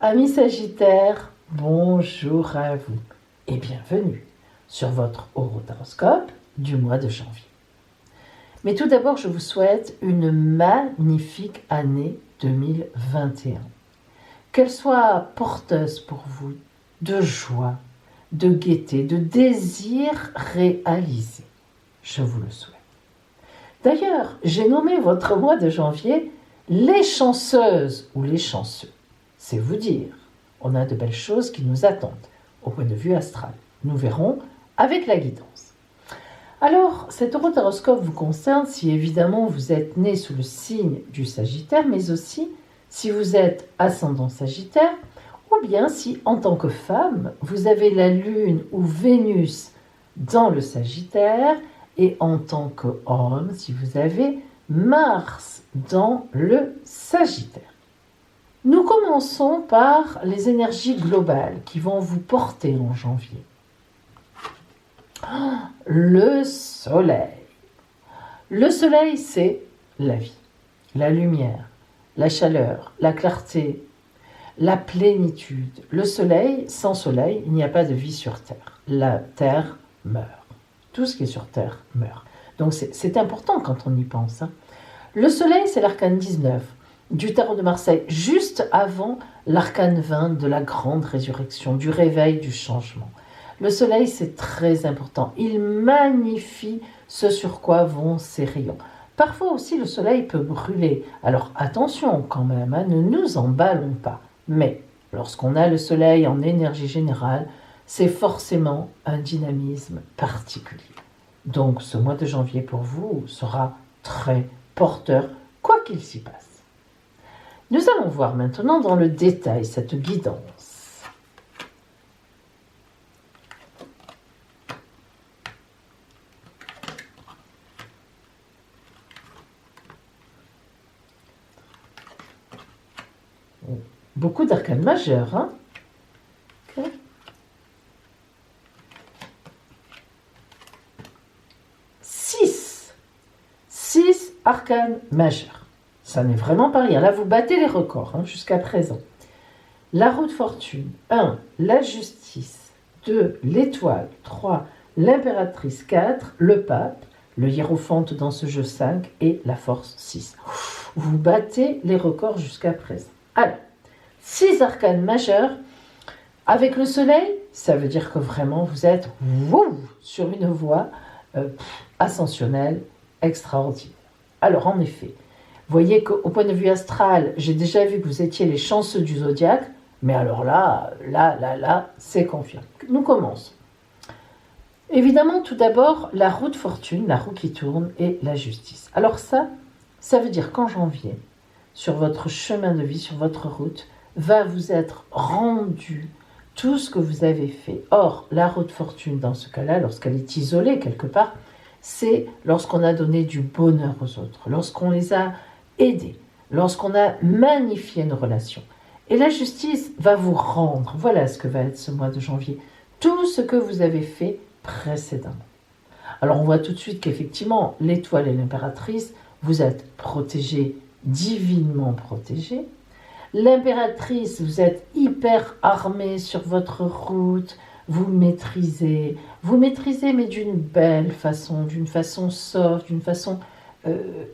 Amis Sagittaires, bonjour à vous et bienvenue sur votre horoscope du mois de janvier. Mais tout d'abord, je vous souhaite une magnifique année 2021. Qu'elle soit porteuse pour vous de joie, de gaieté, de désir réalisé. Je vous le souhaite. D'ailleurs, j'ai nommé votre mois de janvier les chanceuses ou les chanceux. C'est vous dire, on a de belles choses qui nous attendent au point de vue astral. Nous verrons avec la guidance. Alors, cet horoscope vous concerne si évidemment vous êtes né sous le signe du Sagittaire, mais aussi si vous êtes ascendant Sagittaire, ou bien si en tant que femme, vous avez la Lune ou Vénus dans le Sagittaire, et en tant qu'homme, si vous avez Mars dans le Sagittaire. Nous commençons par les énergies globales qui vont vous porter en janvier. Le soleil. Le soleil, c'est la vie, la lumière, la chaleur, la clarté, la plénitude. Le soleil, sans soleil, il n'y a pas de vie sur Terre. La Terre meurt. Tout ce qui est sur Terre meurt. Donc c'est important quand on y pense. Le soleil, c'est l'arcane 19 du tarot de Marseille, juste avant l'arcane 20 de la grande résurrection, du réveil, du changement. Le soleil, c'est très important. Il magnifie ce sur quoi vont ses rayons. Parfois aussi, le soleil peut brûler. Alors attention quand même, ne nous emballons pas. Mais lorsqu'on a le soleil en énergie générale, c'est forcément un dynamisme particulier. Donc ce mois de janvier pour vous sera très porteur, quoi qu'il s'y passe. Nous allons voir maintenant dans le détail cette guidance. Beaucoup d'arcanes majeures, hein? Okay. 6 arcanes majeures. Ça n'est vraiment pas rien. Là, vous battez les records jusqu'à présent. La roue de fortune. 1. La justice. 2. L'étoile. 3. L'impératrice. 4. Le pape. Le hiérophante dans ce jeu 5. Et la force 6. Vous battez les records jusqu'à présent. Alors, 6 arcanes majeures. Avec le soleil, ça veut dire que vraiment vous êtes sur une voie ascensionnelle extraordinaire. Alors, en effet, voyez qu'au point de vue astral, j'ai déjà vu que vous étiez les chanceux du zodiaque, mais alors là, c'est confirmé. Nous commençons. Évidemment, tout d'abord, la roue de fortune, la roue qui tourne, et la justice. Alors ça veut dire qu'en janvier, sur votre chemin de vie, sur votre route, va vous être rendu tout ce que vous avez fait. Or, la roue de fortune, dans ce cas-là, lorsqu'elle est isolée quelque part, c'est lorsqu'on a donné du bonheur aux autres, lorsqu'on les a aidés, lorsqu'on a magnifié une relation. Et la justice va vous rendre, voilà ce que va être ce mois de janvier, tout ce que vous avez fait précédemment. Alors on voit tout de suite qu'effectivement, l'étoile et l'impératrice, vous êtes protégés, divinement protégés. L'impératrice, vous êtes hyper armés sur votre route, vous maîtrisez mais d'une belle façon, d'une façon soft, d'une façon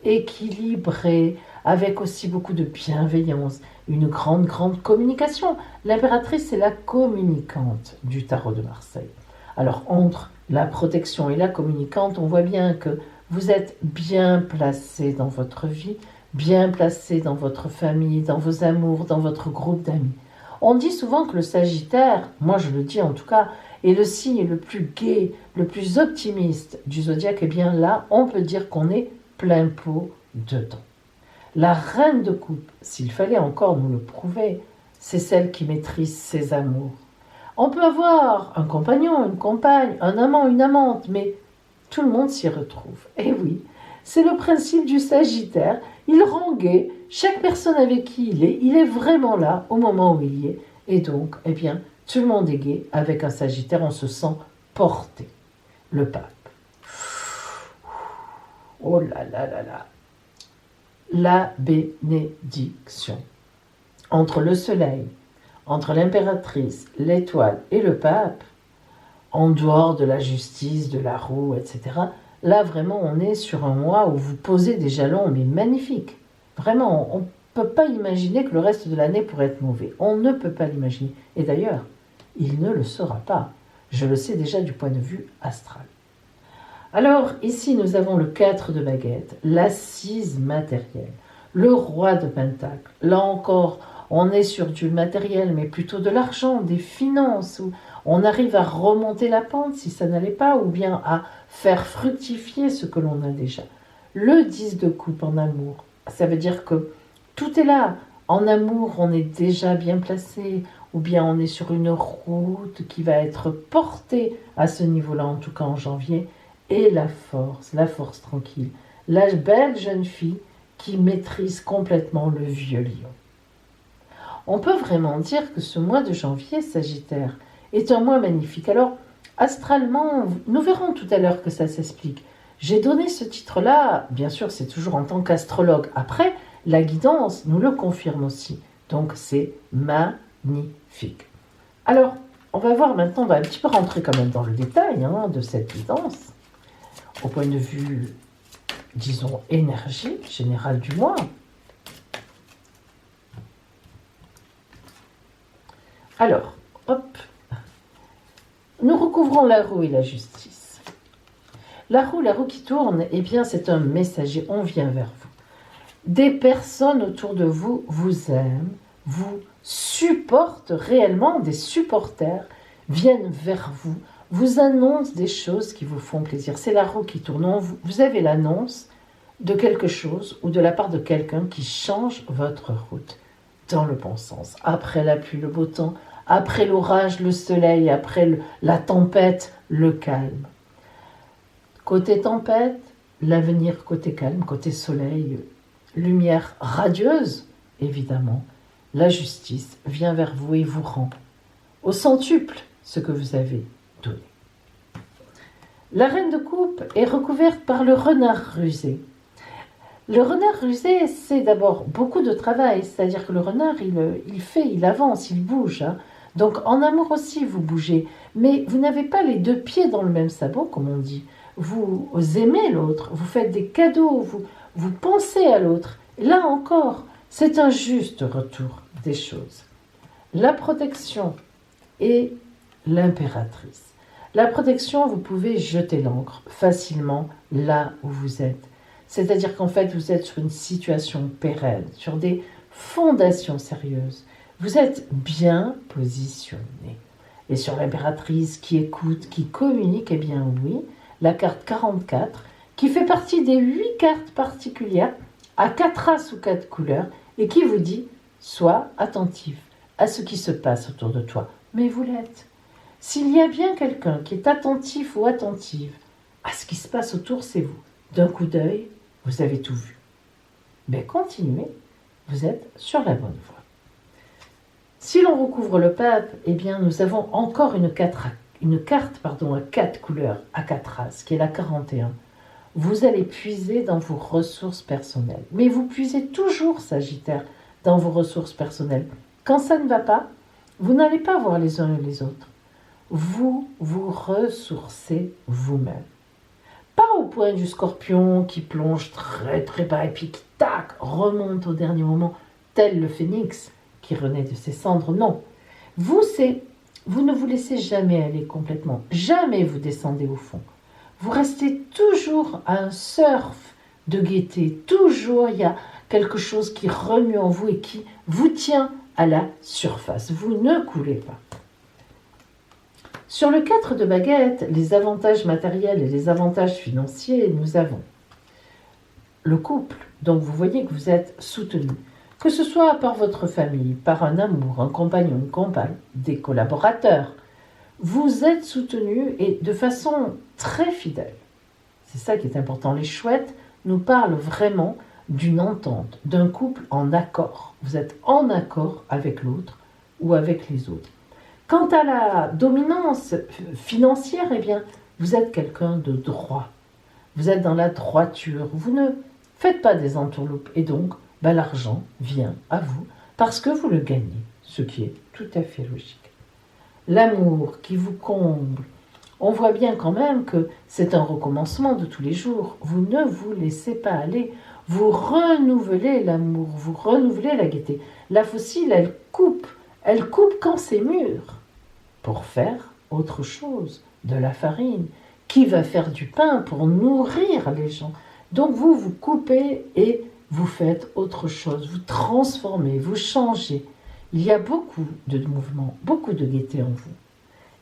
équilibrée, avec aussi beaucoup de bienveillance, une grande communication. L'impératrice, c'est la communicante du tarot de Marseille. Alors, entre la protection et la communicante, on voit bien que vous êtes bien placé dans votre vie, bien placé dans votre famille, dans vos amours, dans votre groupe d'amis. On dit souvent que le Sagittaire, moi je le dis en tout cas, est le signe le plus gai, le plus optimiste du zodiaque. Et bien là, on peut dire qu'on est plein pot dedans. La reine de coupe, s'il fallait encore nous le prouver, c'est celle qui maîtrise ses amours. On peut avoir un compagnon, une compagne, un amant, une amante, mais tout le monde s'y retrouve. Et oui, c'est le principe du Sagittaire. Il rend gai chaque personne avec qui il est vraiment là au moment où il y est. Et donc, eh bien, tout le monde est gai. Avec un Sagittaire, on se sent porté. Le pape. Oh là là là là. La bénédiction. Entre le soleil, entre l'impératrice, l'étoile et le pape, en dehors de la justice, de la roue, etc., là vraiment on est sur un mois où vous posez des jalons, mais magnifiques. Vraiment, on ne peut pas imaginer que le reste de l'année pourrait être mauvais. On ne peut pas l'imaginer. Et d'ailleurs, il ne le sera pas. Je le sais déjà du point de vue astral. Alors, ici, nous avons le 4 de baguette, l'assise matérielle, le roi de pentacle. Là encore, on est sur du matériel, mais plutôt de l'argent, des finances, où on arrive à remonter la pente si ça n'allait pas, ou bien à faire fructifier ce que l'on a déjà. Le 10 de coupe en amour, ça veut dire que tout est là. En amour, on est déjà bien placé, ou bien on est sur une route qui va être portée à ce niveau-là, en tout cas en janvier, et la force tranquille. La belle jeune fille qui maîtrise complètement le vieux lion. On peut vraiment dire que ce mois de janvier, Sagittaire, est un mois magnifique. Alors, astralement, nous verrons tout à l'heure que ça s'explique. J'ai donné ce titre-là, bien sûr, c'est toujours en tant qu'astrologue. Après, la guidance nous le confirme aussi. Donc, c'est magnifique. Alors, on va voir maintenant, on va un petit peu rentrer quand même dans le détail de cette guidance, au point de vue, disons, énergie générale du mois. Alors, hop, nous recouvrons la roue et la justice. La roue qui tourne, eh bien, c'est un messager, on vient vers vous. Des personnes autour de vous vous aiment, vous supportent réellement, des supporters viennent vers vous, vous annoncent des choses qui vous font plaisir. C'est la roue qui tourne. Vous avez l'annonce de quelque chose ou de la part de quelqu'un qui change votre route dans le bon sens. Après la pluie, le beau temps, après l'orage, le soleil, après la tempête, le calme. Côté tempête, l'avenir, côté calme, côté soleil, lumière radieuse, évidemment. La justice vient vers vous et vous rend au centuple ce que vous avez donné. La reine de coupe est recouverte par le renard rusé. Le renard rusé, c'est d'abord beaucoup de travail, c'est-à-dire que le renard, il avance, il bouge. Donc en amour aussi, vous bougez, mais vous n'avez pas les deux pieds dans le même sabot, comme on dit. Vous aimez l'autre, vous faites des cadeaux, vous pensez à l'autre. Là encore, c'est un juste retour des choses. La protection et l'impératrice. La protection, vous pouvez jeter l'ancre facilement là où vous êtes. C'est-à-dire qu'en fait, vous êtes sur une situation pérenne, sur des fondations sérieuses. Vous êtes bien positionné. Et sur l'impératrice qui écoute, qui communique, eh bien oui, la carte 44, qui fait partie des 8 cartes particulières, à 4 as ou 4 couleurs, et qui vous dit « Sois attentif à ce qui se passe autour de toi ». Mais vous l'êtes. S'il y a bien quelqu'un qui est attentif ou attentive à ce qui se passe autour, c'est vous. D'un coup d'œil, vous avez tout vu. Mais continuez, vous êtes sur la bonne voie. Si l'on recouvre le pape, eh bien nous avons encore une carte à 4 couleurs, à 4 as, qui est la 41. Vous allez puiser dans vos ressources personnelles. Mais vous puisez toujours, Sagittaire, dans vos ressources personnelles. Quand ça ne va pas, vous n'allez pas voir les uns et les autres. Vous vous ressourcez vous-même. Pas au point du scorpion qui plonge très très bas et puis qui tac, remonte au dernier moment, tel le phénix qui renaît de ses cendres. Non. Vous ne vous laissez jamais aller complètement. Jamais vous descendez au fond. Vous restez toujours à un surf de gaieté. Toujours il y a quelque chose qui remue en vous et qui vous tient à la surface. Vous ne coulez pas. Sur le 4 de baguette, les avantages matériels et les avantages financiers, nous avons le couple. Donc vous voyez que vous êtes soutenu. Que ce soit par votre famille, par un amour, un compagnon, une compagne, des collaborateurs, vous êtes soutenu et de façon très fidèle. C'est ça qui est important. Les chouettes nous parlent vraiment d'une entente, d'un couple en accord. Vous êtes en accord avec l'autre ou avec les autres. Quant à la dominance financière, eh bien, vous êtes quelqu'un de droit. Vous êtes dans la droiture. Vous ne faites pas des entourloupes. Et donc, l'argent vient à vous parce que vous le gagnez ce qui est tout à fait logique. L'amour qui vous comble, on voit bien quand même que c'est un recommencement de tous les jours. Vous ne vous laissez pas aller, vous renouvelez l'amour, vous renouvelez la gaieté. La fossile, elle coupe quand c'est mûr, pour faire autre chose, de la farine, qui va faire du pain pour nourrir les gens. Donc vous coupez et vous faites autre chose, vous transformez, vous changez. Il y a beaucoup de mouvements, beaucoup de gaieté en vous.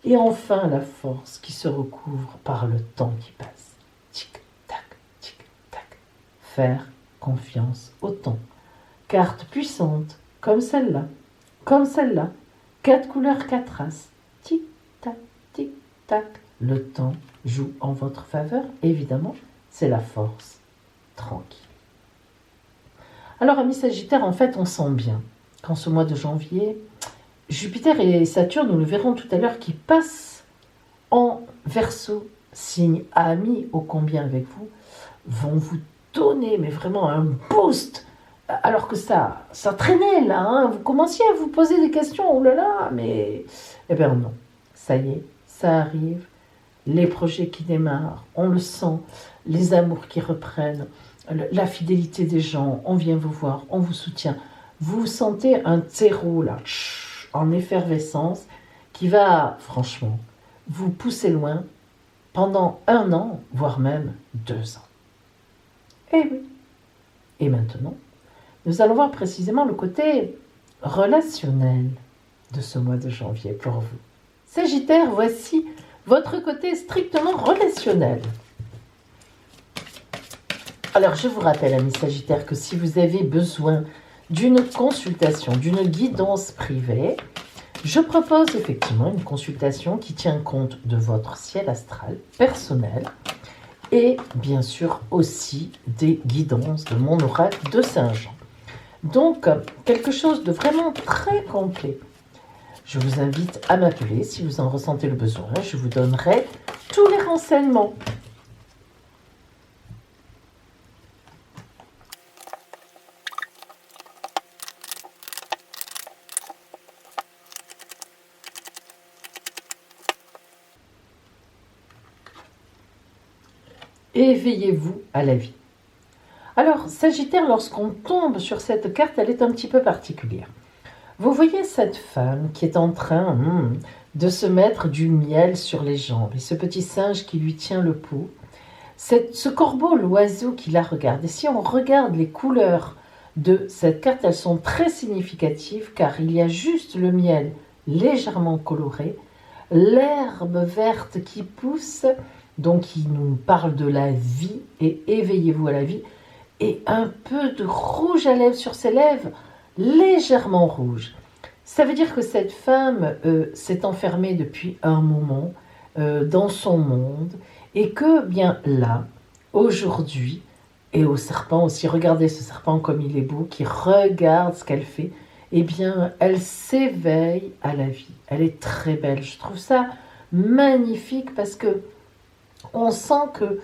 Et enfin la force qui se recouvre par le temps qui passe. Tic-tac, tic-tac. Faire confiance au temps. Carte puissante, comme celle-là, 4 couleurs, 4 races. Tic-tac, tic-tac. Le temps joue en votre faveur, évidemment, c'est la force. Tranquille. Alors, amis Sagittaire, en fait, on sent bien qu'en ce mois de janvier, Jupiter et Saturne, nous le verrons tout à l'heure, qui passent en Verseau, signe ami ô combien avec vous, vont vous donner, mais vraiment un boost, alors que ça traînait là, hein. Vous commenciez à vous poser des questions, oh là là, mais... Eh bien non, ça y est, ça arrive, les projets qui démarrent, on le sent, les amours qui reprennent, la fidélité des gens, on vient vous voir, on vous soutient. Vous sentez un terreau là, en effervescence, qui va, franchement, vous pousser loin pendant 1 an, voire même 2 ans. Eh oui. Et maintenant, nous allons voir précisément le côté relationnel de ce mois de janvier pour vous. Sagittaire, voici votre côté strictement relationnel. Alors, je vous rappelle, amis Sagittaires, que si vous avez besoin d'une consultation, d'une guidance privée, je propose effectivement une consultation qui tient compte de votre ciel astral personnel et bien sûr aussi des guidances de mon oracle de Saint-Jean. Donc, quelque chose de vraiment très complet. Je vous invite à m'appeler si vous en ressentez le besoin. Je vous donnerai tous les renseignements. Éveillez-vous à la vie. Alors, Sagittaire, lorsqu'on tombe sur cette carte, elle est un petit peu particulière. Vous voyez cette femme qui est en train de se mettre du miel sur les jambes, et ce petit singe qui lui tient le pouls, ce corbeau, l'oiseau qui la regarde. Et si on regarde les couleurs de cette carte, elles sont très significatives, car il y a juste le miel légèrement coloré, l'herbe verte qui pousse, donc il nous parle de la vie, et éveillez-vous à la vie, et un peu de rouge à lèvres sur ses lèvres, légèrement rouge. Ça veut dire que cette femme s'est enfermée depuis un moment dans son monde, et que bien là, aujourd'hui, et au serpent aussi, regardez ce serpent comme il est beau, qui regarde ce qu'elle fait, eh bien elle s'éveille à la vie. Elle est très belle, je trouve ça magnifique, parce que on sent que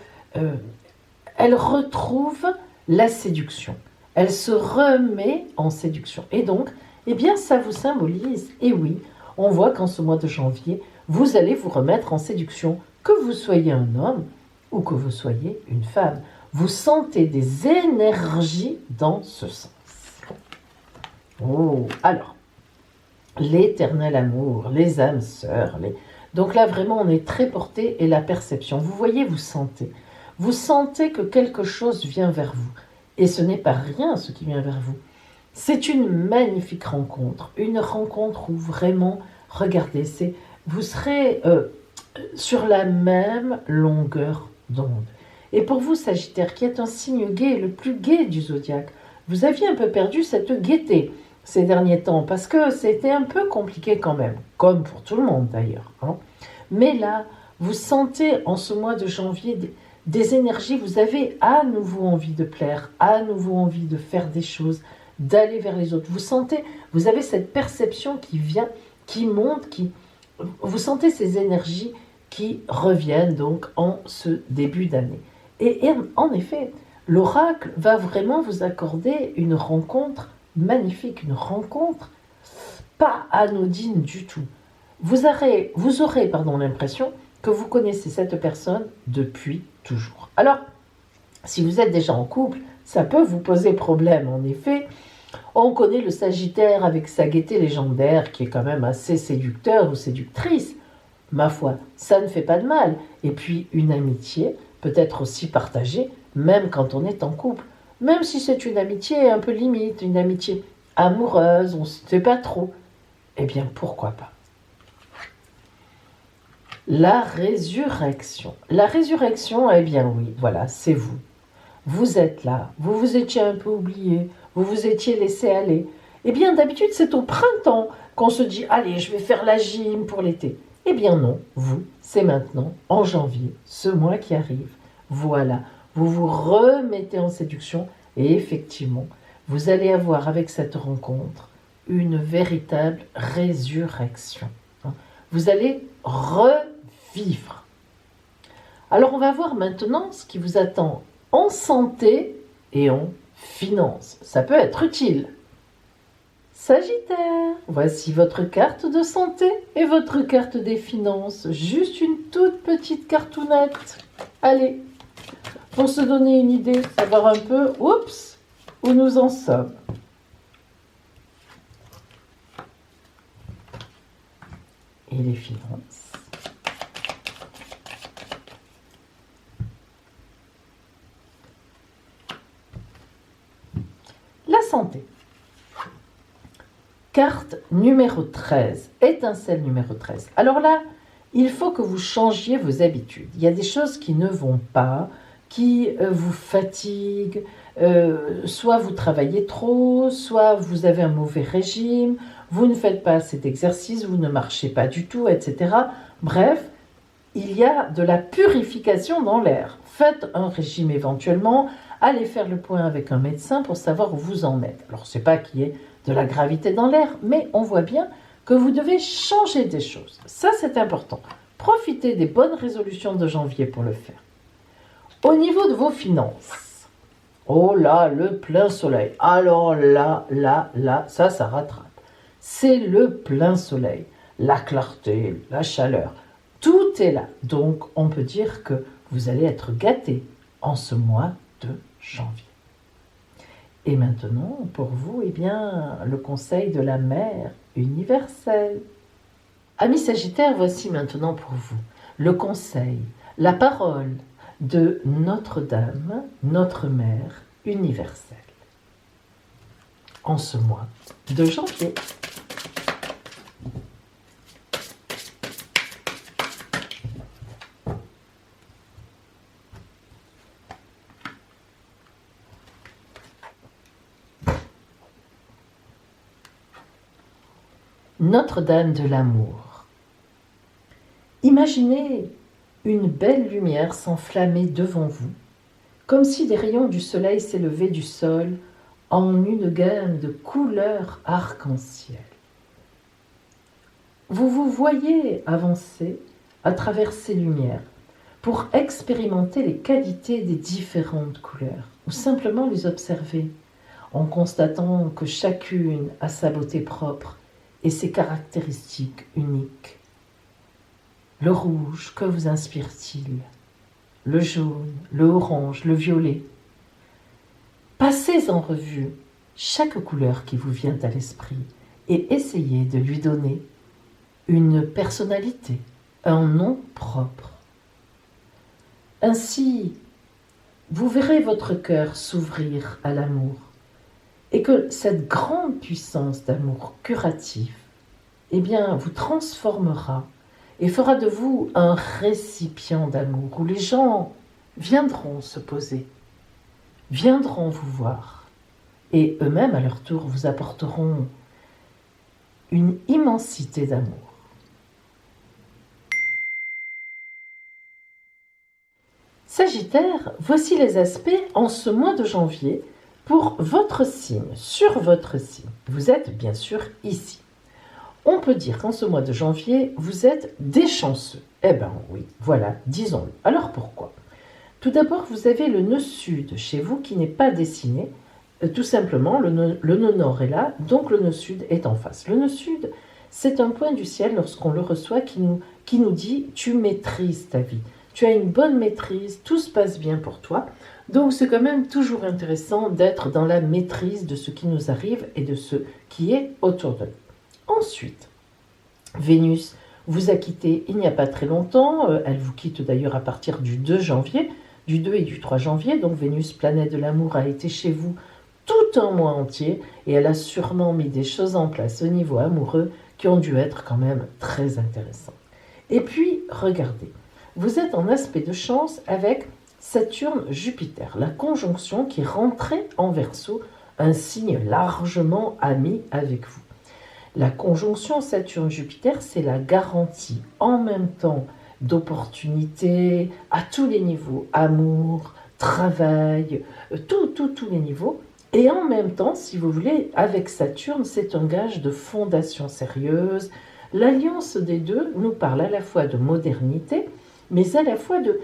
elle retrouve la séduction. Elle se remet en séduction. Et donc, eh bien, ça vous symbolise. Et oui, on voit qu'en ce mois de janvier, vous allez vous remettre en séduction, que vous soyez un homme ou que vous soyez une femme. Vous sentez des énergies dans ce sens. Oh, alors, l'éternel amour, les âmes sœurs. Donc là, vraiment, on est très porté, et la perception. Vous voyez, vous sentez. Vous sentez que quelque chose vient vers vous. Et ce n'est pas rien ce qui vient vers vous. C'est une magnifique rencontre. Une rencontre où vraiment, regardez, vous serez sur la même longueur d'onde. Et pour vous, Sagittaire, qui est un signe gai, le plus gai du zodiaque, vous aviez un peu perdu cette gaieté ces derniers temps, parce que c'était un peu compliqué quand même, comme pour tout le monde d'ailleurs. Hein. Mais là, vous sentez en ce mois de janvier des énergies, vous avez à nouveau envie de plaire, à nouveau envie de faire des choses, d'aller vers les autres. Vous sentez, vous avez cette perception qui vient, qui monte, vous sentez ces énergies qui reviennent donc en ce début d'année. Et en effet, l'oracle va vraiment vous accorder une rencontre magnifique, une rencontre pas anodine du tout. Vous aurez l'impression que vous connaissez cette personne depuis toujours. Alors, si vous êtes déjà en couple, ça peut vous poser problème. En effet, on connaît le Sagittaire avec sa gaieté légendaire qui est quand même assez séducteur ou séductrice. Ma foi, ça ne fait pas de mal. Et puis, une amitié peut être aussi partagée, même quand on est en couple. Même si c'est une amitié un peu limite, une amitié amoureuse, on ne sait pas trop. Eh bien, pourquoi pas? La résurrection. La résurrection, eh bien oui, voilà, c'est vous. Vous êtes là, vous vous étiez un peu oublié, vous vous étiez laissé aller. Eh bien, d'habitude, c'est au printemps qu'on se dit « Allez, je vais faire la gym pour l'été ». Eh bien non, vous, c'est maintenant, en janvier, ce mois qui arrive. Voilà, vous vous remettez en séduction et effectivement, vous allez avoir avec cette rencontre une véritable résurrection. Vous allez revivre. Alors on va voir maintenant ce qui vous attend en santé et en finance. Ça peut être utile. Sagittaire, voici votre carte de santé et votre carte des finances. Juste une toute petite cartounette. Allez, pour se donner une idée, savoir un peu, oups, où nous en sommes. Et les finances. La santé. Carte numéro 13, étincelle numéro 13. Alors là, il faut que vous changiez vos habitudes. Il y a des choses qui ne vont pas, qui vous fatiguent, soit vous travaillez trop, soit vous avez un mauvais régime, vous ne faites pas assez d'exercice, vous ne marchez pas du tout, etc. Bref, il y a de la purification dans l'air. Faites un régime éventuellement, allez faire le point avec un médecin pour savoir où vous en êtes. Alors, c'est pas qu'il y ait de la gravité dans l'air, mais on voit bien que vous devez changer des choses. Ça, c'est important. Profitez des bonnes résolutions de janvier pour le faire. Au niveau de vos finances, oh là, le plein soleil. Alors là, ça rattrape. C'est le plein soleil. La clarté, la chaleur, tout est là. Donc, on peut dire que vous allez être gâté en ce mois de janvier. Et maintenant, pour vous, eh bien, le conseil de la mère universelle. Amis Sagittaires, voici maintenant pour vous le conseil, la parole de Notre-Dame, notre mère universelle, en ce mois de janvier. Notre-Dame de l'amour. Imaginez une belle lumière s'enflammer devant vous, comme si des rayons du soleil s'élevaient du sol en une gamme de couleurs arc-en-ciel. Vous vous voyez avancer à travers ces lumières pour expérimenter les qualités des différentes couleurs ou simplement les observer en constatant que chacune a sa beauté propre et ses caractéristiques uniques. Le rouge, que vous inspire-t-il? Le jaune, le orange, le violet. Passez en revue chaque couleur qui vous vient à l'esprit et essayez de lui donner une personnalité, un nom propre. Ainsi, vous verrez votre cœur s'ouvrir à l'amour et que cette grande puissance d'amour curatif, eh bien, vous transformera et fera de vous un récipient d'amour où les gens viendront se poser, viendront vous voir et eux-mêmes, à leur tour, vous apporteront une immensité d'amour. Sagittaire, voici les aspects en ce mois de janvier pour votre signe, sur votre signe. Vous êtes bien sûr ici. On peut dire qu'en ce mois de janvier, vous êtes des chanceux. Eh bien oui, voilà, disons-le. Alors pourquoi? Tout d'abord, vous avez le nœud sud chez vous qui n'est pas dessiné Tout simplement, le nœud nord est là, donc le nœud sud est en face. Le nœud sud, c'est un point du ciel lorsqu'on le reçoit qui nous dit « tu maîtrises ta vie ». Tu as une bonne maîtrise, tout se passe bien pour toi. Donc c'est quand même toujours intéressant d'être dans la maîtrise de ce qui nous arrive et de ce qui est autour de nous. Ensuite, Vénus vous a quitté il n'y a pas très longtemps. Elle vous quitte d'ailleurs à partir du 2 janvier, du 2 et du 3 janvier. Donc Vénus, planète de l'amour, a été chez vous tout un mois entier et elle a sûrement mis des choses en place au niveau amoureux qui ont dû être quand même très intéressantes. Et puis, regardez, vous êtes en aspect de chance avec Saturne-Jupiter, la conjonction qui rentrait en Verseau, un signe largement ami avec vous. La conjonction Saturne-Jupiter, c'est la garantie en même temps d'opportunités à tous les niveaux, amour, travail, tous les niveaux. Et en même temps, si vous voulez, avec Saturne, c'est un gage de fondation sérieuse. L'alliance des deux nous parle à la fois de modernité, mais à la fois de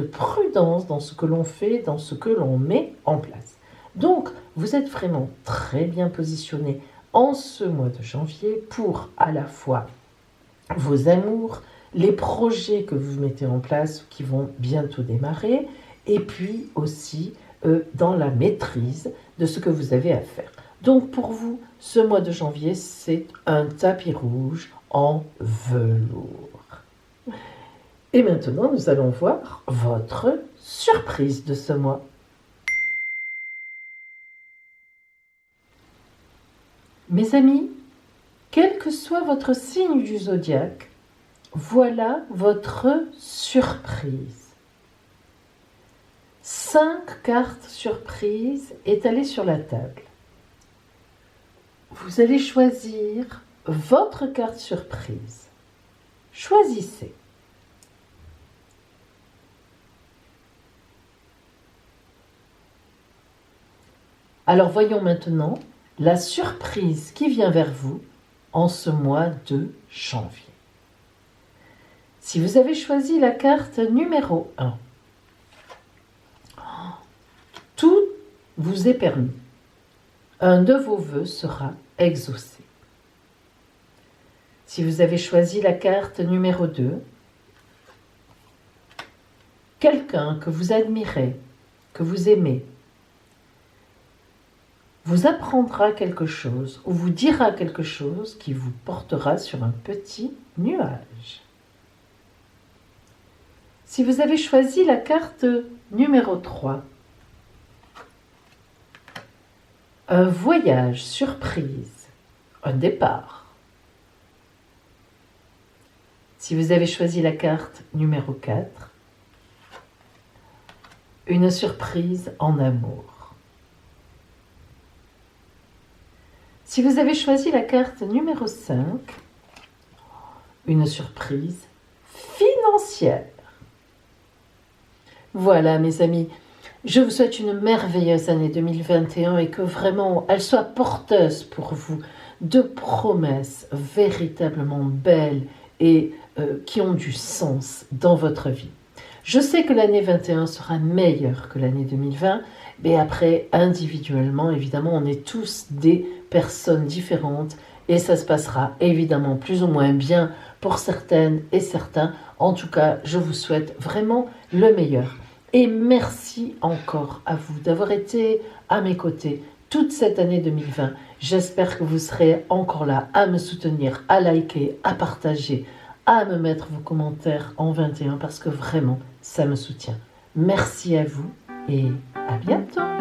prudence dans ce que l'on fait, dans ce que l'on met en place. Donc, vous êtes vraiment très bien positionné en ce mois de janvier pour à la fois vos amours, les projets que vous mettez en place qui vont bientôt démarrer, et puis aussi dans la maîtrise de ce que vous avez à faire. Donc pour vous, ce mois de janvier, c'est un tapis rouge en velours. Et maintenant, nous allons voir votre surprise de ce mois. Mes amis, quel que soit votre signe du zodiaque, voilà votre surprise. 5 cartes surprises étalées sur la table. Vous allez choisir votre carte surprise. Choisissez. Alors voyons maintenant la surprise qui vient vers vous en ce mois de janvier. Si vous avez choisi la carte numéro 1, tout vous est permis. Un de vos vœux sera exaucé. Si vous avez choisi la carte numéro 2, quelqu'un que vous admirez, que vous aimez, vous apprendra quelque chose ou vous dira quelque chose qui vous portera sur un petit nuage. Si vous avez choisi la carte numéro 3, un voyage surprise, un départ. Si vous avez choisi la carte numéro 4, une surprise en amour. Si vous avez choisi la carte numéro 5, une surprise financière. Voilà mes amis, je vous souhaite une merveilleuse année 2021 et que vraiment elle soit porteuse pour vous de promesses véritablement belles et qui ont du sens dans votre vie. Je sais que l'année 21 sera meilleure que l'année 2020, mais après, individuellement, évidemment, on est tous des personnes différentes et ça se passera évidemment plus ou moins bien pour certaines et certains. En tout cas, je vous souhaite vraiment le meilleur. Et merci encore à vous d'avoir été à mes côtés toute cette année 2020. J'espère que vous serez encore là à me soutenir, à liker, à partager, à me mettre vos commentaires en 21 parce que vraiment, ça me soutient. Merci à vous et à bientôt.